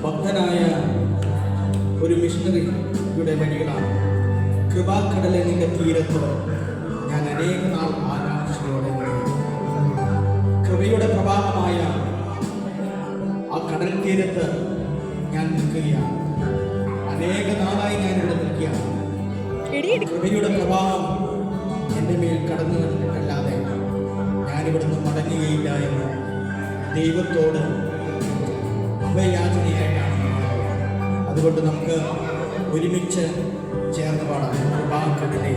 ഭക്തനായ ഒരു മിഷണറിയുടെ വരികളാണ്. കൃപാക്കടലെ നിന്റെ തീരത്ത് ഞാൻ അനേക നാൾ ആകാംക്ഷയോടെ കൃപയുടെ പ്രവാഹമായ ആ കടൽ തീരത്ത് ഞാൻ നിൽക്കുകയാണ്. അനേക നാളായി ഞാൻ ഇവിടെ നിൽക്കുകയാണ്. കൃപയുടെ പ്രവാഹം എൻ്റെ മേൽ കടന്നു വന്നിട്ടല്ലാതെ ഞാനിവിടുന്ന് മടങ്ങുകയില്ല എന്ന് ദൈവത്തോട് അഭയയാചനയായിട്ടാണ്. അതുകൊണ്ട് നമുക്ക് ഒരുമിച്ച് ചേർന്ന് പാടാം. കൃപാക്കടലെ